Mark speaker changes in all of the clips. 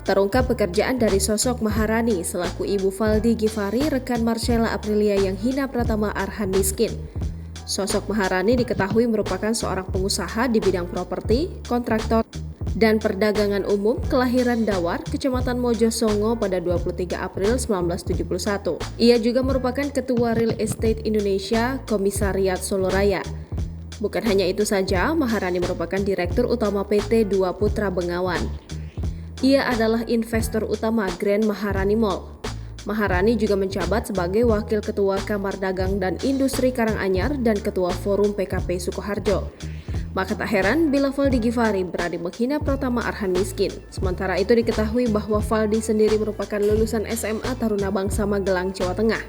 Speaker 1: Terungkap pekerjaan dari sosok Maharani selaku ibu Valdi Gifari rekan Marcella Aprilia yang hina Pratama Arhan miskin. Sosok Maharani diketahui merupakan seorang pengusaha di bidang properti, kontraktor, dan perdagangan umum kelahiran Dawar, Kecamatan Mojosongo pada 23 April 1971. Ia juga merupakan Ketua Real Estate Indonesia Komisariat Soloraya. Bukan hanya itu saja, Maharani merupakan Direktur Utama PT Dua Putra Bengawan. Ia adalah investor utama Grand Maharani Mall. Maharani juga menjabat sebagai Wakil Ketua Kamar Dagang dan Industri Karanganyar dan Ketua Forum PKP Sukoharjo. Maka tak heran bila Valdi Gifari berani menghina Pratama Arhan miskin. Sementara itu diketahui bahwa Valdi sendiri merupakan lulusan SMA Taruna Bangsa Magelang, Jawa Tengah.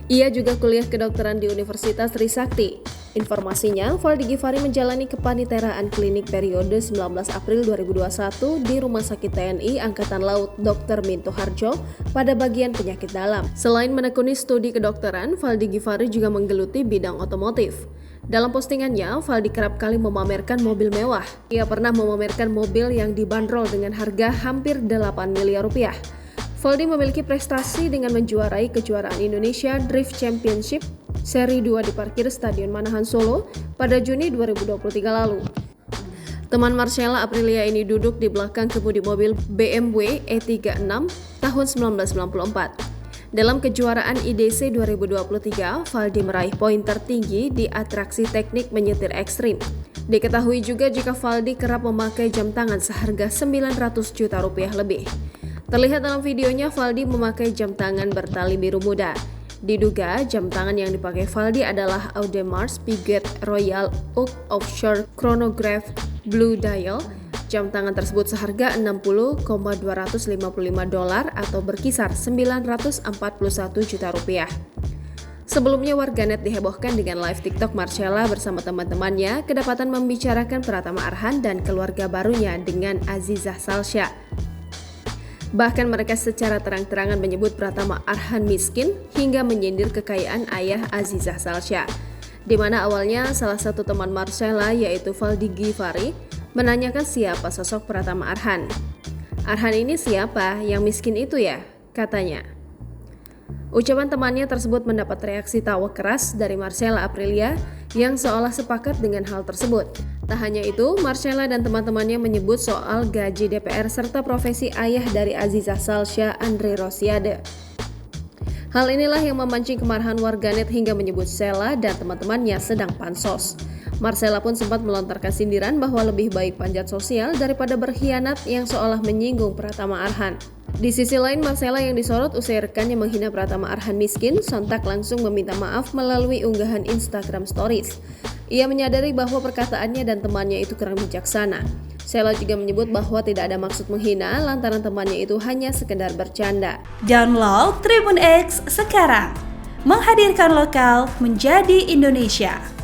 Speaker 1: Ia juga kuliah kedokteran di Universitas Trisakti. Informasinya, Valdi Gifari menjalani kepaniteraan klinik periode 19 April 2021 di Rumah Sakit TNI Angkatan Laut Dr. Minto Harjo pada bagian penyakit dalam. Selain menekuni studi kedokteran, Valdi Gifari juga menggeluti bidang otomotif. Dalam postingannya, Valdi kerap kali memamerkan mobil mewah. Ia pernah memamerkan mobil yang dibanderol dengan harga hampir 8 miliar rupiah. Valdi memiliki prestasi dengan menjuarai kejuaraan Indonesia Drift Championship Seri 2 di parkir Stadion Manahan Solo pada Juni 2023 lalu. Teman Marcella Aprilia ini duduk di belakang kemudi mobil BMW E36 tahun 1994. Dalam kejuaraan IDC 2023, Valdi meraih poin tertinggi di atraksi teknik menyetir ekstrim. Diketahui juga jika Valdi kerap memakai jam tangan seharga 900 juta rupiah lebih. Terlihat dalam videonya Valdi memakai jam tangan bertali biru muda. Diduga jam tangan yang dipakai Valdi adalah Audemars Piguet Royal Oak Offshore Chronograph Blue Dial. Jam tangan tersebut seharga $60,255 atau berkisar 941 juta rupiah. Sebelumnya warganet dihebohkan dengan live TikTok Marcella bersama teman-temannya kedapatan membicarakan Pratama Arhan dan keluarga barunya dengan Azizah Salsya. Bahkan mereka secara terang-terangan menyebut Pratama Arhan miskin hingga menyindir kekayaan ayah Azizah Salsya. Di mana awalnya salah satu teman Marcella yaitu Valdi Gifari menanyakan siapa sosok Pratama Arhan. Arhan ini siapa? Yang miskin itu ya? Katanya. Ucapan temannya tersebut mendapat reaksi tawa keras dari Marcella Aprilia yang seolah sepakat dengan hal tersebut. Tak hanya itu, Marcella dan teman-temannya menyebut soal gaji DPR serta profesi ayah dari Azizah Salsya, Andre Rosiade. Hal inilah yang memancing kemarahan warganet hingga menyebut Sela dan teman-temannya sedang pansos. Marcella pun sempat melontarkan sindiran bahwa lebih baik panjat sosial daripada berkhianat yang seolah menyinggung Pratama Arhan. Di sisi lain, Marcella yang disorot usai rekannya menghina Pratama Arhan miskin sontak langsung meminta maaf melalui unggahan Instagram Stories. Ia menyadari bahwa perkataannya dan temannya itu kurang bijaksana. Sela juga menyebut bahwa tidak ada maksud menghina lantaran temannya itu hanya sekedar bercanda.
Speaker 2: Download Tribun X sekarang, menghadirkan lokal menjadi Indonesia.